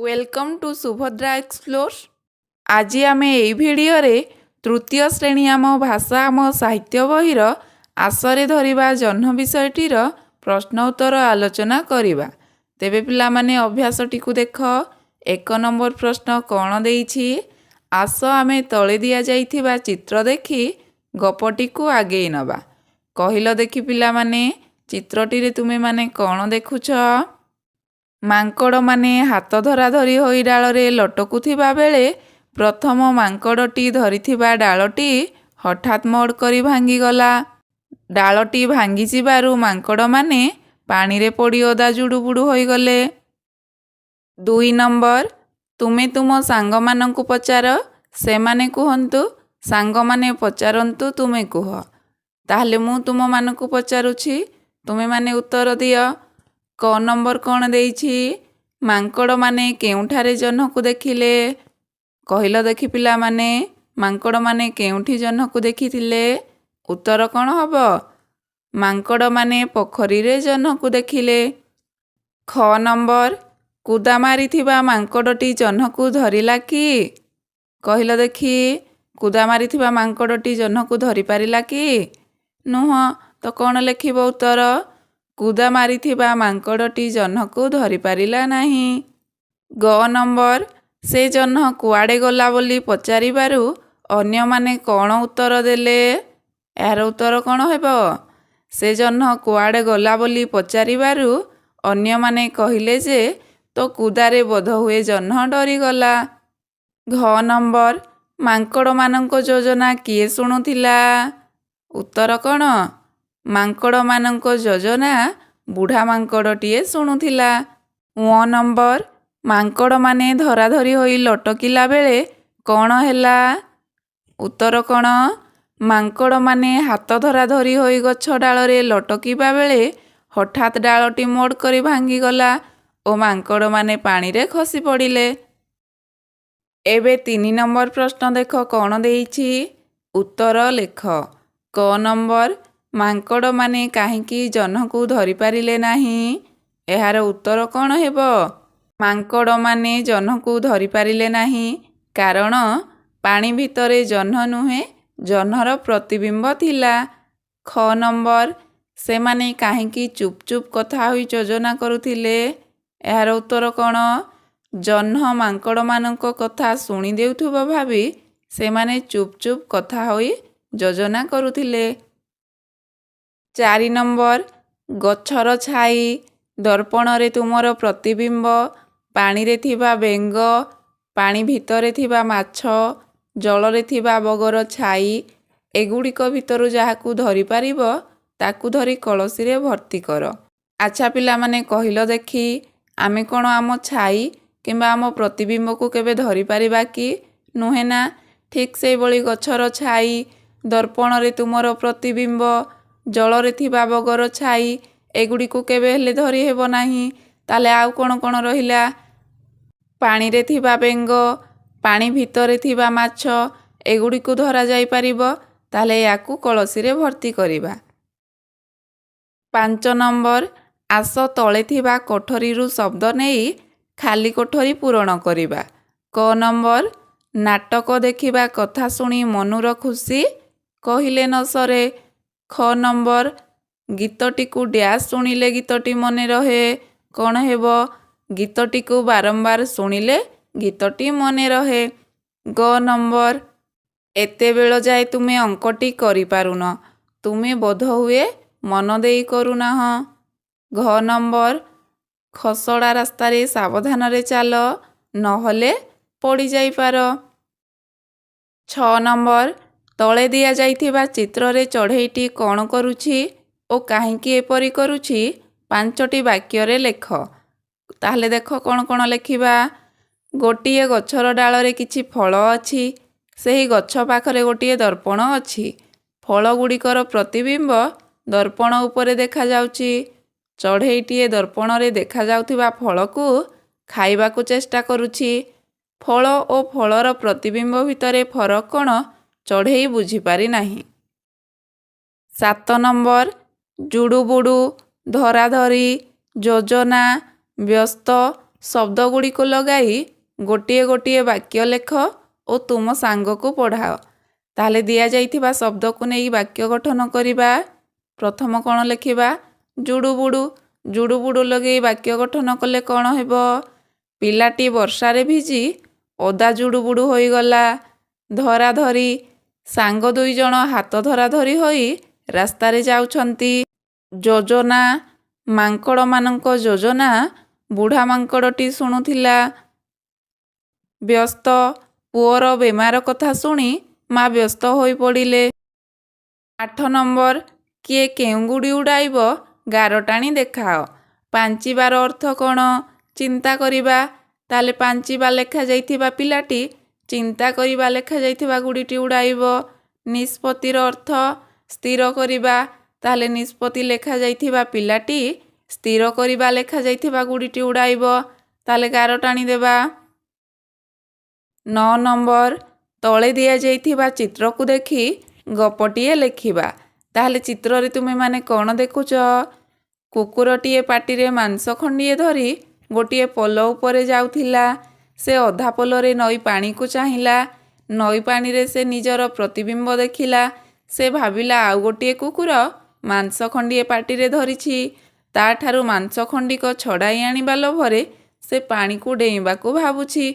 Welcome to Subhadra explore. आज आम ये भिडियो तृतीय श्रेणी आम भाषा आम साहित्य बहिर आसरे धरिबा जह्न विषयटीर प्रश्न उत्तर आलोचना करिबा। तेबे पिला माने अभ्यासटी को देख। 1 नंबर प्रश्न कौन देइछि? आस आमे तले दिया जाइथिबा चित्र देखि गपटी को आगे नबा। कहिलो देखि पिला माने चित्रटी रे तुमे माने कौन देखुछ? मांकड़ माने हाथ धरा धरी होई डालरे लटकुथिबा बेले प्रथम मांकड़टी धरिथिबा डालटी हठात मोड़ करी भांगीगला। डालटी भांगी जिबारु मांकड़ माने पानी रे पड़ी ओदा जुडुबुडु होई गले। 2 नंबर तुमे तुम सांग मानंकु पचार, से माने कुहंतु, सांग माने पचारंतु, तुमे कुह। ताहले मु तुम मानंकु पचारुछि, तुमे माने उत्तर दियो। क नंबर कौन देइछि? मांकड़ माने केउठारे जह्न को देखिले? कहिलो देखि पिला माने मांकड़ माने केउठी जह्न को देखिथिले? उत्तर कौन हबो? मांकड़ माने पोखरी रे जह्न को देखिले। ख नंबर कुदा मारिथिबा मांकड़टी जह्न को धरिला कि? कहिलो देखि कुदा मारिथिबा मांकड़टी जह्न को धरि पारिला कि? नुह तो कौन लेखिबो उत्तर? कुदा मारिथिबा मांकड़टी जह्न को धरि पारिला नाही। ग नंबर से जह्न कुआडे गला बोली पचारिबारु अन्य माने कौन उत्तर देले? यार उत्तर कौन हेबो? से जह्न कुआडे गला बोली पचारिबारु अन्य माने कहिले जे तो कुदारे बोध हुए जह्न डरी गला। घ नंबर मांकड़ मानंको योजना किए शुणुथिला? उत्तर कौन? मांकड़ मानंको योजना बुढ़ा मांकड़टीए शुणुथिला। व नंबर मांकड़ माने धरा धरी होई लटकिला बेले कौन हैला? उत्तर कौन? मांकड़ माने हाथ धरा धरी होई गछ डालरे लटकिबा बेले हठात डालटी मोड़ करी भांगी गला ओ मांकड़ माने पानी रे खसी पड़िले। एबे 3 नंबर प्रश्न देख कौन देइछि? उत्तर लेख। क नंबर मांकड़ माने काहींकी जह्न को धरि पारिले नाही? एहार उत्तर कौन हेबो? मांकड़ माने जह्न को धरि पारिले नाही कारण पानी भितरे जह्न नुहे जह्नर प्रतिबिंब थिला। ख नंबर से माने काहींकी चुप चुप कथा होई योजना करुथिले? एहार उत्तर कौन? जह्न मांकड़ मानंको कथा शुणी देउथुबो भाबी से माने चुप चुप कथा होई योजना करुथिले। 4 नंबर गछर छाई, दर्पण रे तुमर प्रतिबिंब, पानी रे थिबा बेंग, पानी भितरे थिबा माछ, जल रे थिबा बगर छाई एगुड़िक भितरु जाहाकू धरि पारिबो ताकू धरि कलसी रे भर्ती कर। अच्छा पिला माने कहिलो देखि आमे कोन आम छाई किंबा आम प्रतिबिंब को केबे धरि पारिबा कि? नुहे ना। ठीक से बळी गछर छाई, दर्पण रे तुमर प्रतिबिंब, जल रे थिबा बगर छाई एगुड़ी को केबे हेले धरि हेबो नाही। ताले आउ कोन कोन रहिला? पानी रे थिबा बेंग, पानी भितरे थिबा माछ एगुड़ी को धरा जाई परिबो। ताले याकू कलसी रे भर्ती करिबा। 5 नंबर आस तले थिबा कोठरी रु शब्द नेई खाली कोठरी पूरण करिबा। क नंबर नाटक देखिबा कथा शुणी मनुर खुशी कहिले न सरे। ख नंबर गीतटी को डैश शुणिले गीतटी मने रहे कौन हेबो? गीतटी को बारंबार शुणिले गीतटी मने रहे। ग नंबर एते बेल जाए तुमे अंकटी करि पारुन, तुमे बोध हुए मन देई करुनाह। घ नंबर खसड़ा रास्ता रे सावधान रे चाल नहले पड़ी जाई पार। 6 नंबर तले दिया जाइथिबा चित्र रे चढ़ेईटी कौन करुछि ओ काहींकी एपरि करुछि 5टी वाक्य रे लेख। ताहले देख कौन कौन लेखिबा। गोटिए गछर डाल रे किछि फल अछि, सेही गछ पाखरे गोटिए दर्पण अछि, फल गुड़िकर प्रतिबिंब दर्पण उपरे देखा जाउछि। चढ़ेईटीए दर्पण रे देखा जाउथिबा फल को खाइबाकू चेष्टा करुछि। फल ओ फलर प्रतिबिंब भितरे फरक कौन चढ़ेई बुझी पारि नाही। 7 नंबर जुडुबुडु, धराधरी, योजना, व्यस्त, ଶବ୍ଦଗୁଡ଼ିକୁ ଲଗାଇ ଗୋଟିଏ ଗୋଟିଏ ବାକ୍ୟ ଲେଖ ଓ ତୁମ ସାଙ୍ଗକୁ ପଢ଼ାଅ। ତାହେଲେ ଦିଆଯାଇଥିବା ଶବ୍ଦକୁ ନେଇ ବାକ୍ୟ ଗଠନ କରିବା। ପ୍ରଥମ କ'ଣ ଲେଖିବା? ଜୁଡ଼ୁବୁଡ଼ୁ। ଜୁଡ଼ୁବୁଡ଼ୁ ଲଗାଇ ବାକ୍ୟ ଗଠନ କଲେ କ'ଣ ହେବ? ପିଲାଟି ବର୍ଷାରେ ଭିଜି ଓଦା ଜୁଡ଼ୁବୁଡ଼ୁ ହୋଇଗଲା। ଧରାଧରି। ସାଙ୍ଗ ଦୁଇଜଣ ହାତ ଧରାଧରି ହୋଇ ରାସ୍ତାରେ ଯାଉଛନ୍ତି। ଯୋଜନା। ମାଙ୍କଡ଼ମାନଙ୍କ ଯୋଜନା ବୁଢ଼ା ମାଙ୍କଡ଼ଟି ଶୁଣୁଥିଲା। ବ୍ୟସ୍ତ। ପୁଅର ବେମାର କଥା ଶୁଣି ମା ବ୍ୟସ୍ତ ହୋଇପଡ଼ିଲେ। 8 ନମ୍ବର। କିଏ କେଉଁ ଗୁଡ଼ି ଉଡ଼ାଇବ ଗାର ଟାଣି ଦେଖାଅ। ପାଞ୍ଚିବାର ଅର୍ଥ କ'ଣ? ଚିନ୍ତା କରିବା। ତାହେଲେ ପାଞ୍ଚିବା ଲେଖାଯାଇଥିବା ପିଲାଟି ଚିନ୍ତା କରିବା ଲେଖାଯାଇଥିବା ଗୁଡ଼ିଟି ଉଡ଼ାଇବ। ନିଷ୍ପତ୍ତିର ଅର୍ଥ ସ୍ଥିର କରିବା। ତାହେଲେ ନିଷ୍ପତ୍ତି ଲେଖାଯାଇଥିବା ପିଲାଟି ସ୍ଥିର କରିବା ଲେଖାଯାଇଥିବା ଗୁଡ଼ିଟି ଉଡ଼ାଇବ। ତାହେଲେ ଗାର ଟାଣିଦେବା। 9 ନମ୍ବର। ତଳେ ଦିଆଯାଇଥିବା ଚିତ୍ରକୁ ଦେଖି ଗପଟିଏ ଲେଖିବା। ତାହେଲେ ଚିତ୍ରରେ ତୁମେମାନେ କ'ଣ ଦେଖୁଛ? କୁକୁରଟିଏ ପାଟିରେ ମାଂସ ଖଣ୍ଡିଏ ଧରି ଗୋଟିଏ ପୋଲ ଉପରେ ଯାଉଥିଲା। ସେ ଅଧା ପୋଲରେ ନଈ ପାଣିକୁ ଚାହିଁଲା। ନଈ ପାଣିରେ ସେ ନିଜର ପ୍ରତିବିମ୍ବ ଦେଖିଲା। ସେ ଭାବିଲା ଆଉ ଗୋଟିଏ କୁକୁର ମାଂସ ଖଣ୍ଡିଏ ପାଟିରେ ଧରିଛି। ତା ଠାରୁ ମାଂସ ଖଣ୍ଡିକ ଛଡ଼ାଇ ଆଣିବା ଲୋଭରେ ସେ ପାଣିକୁ ଡେଇଁବାକୁ ଭାବୁଛି।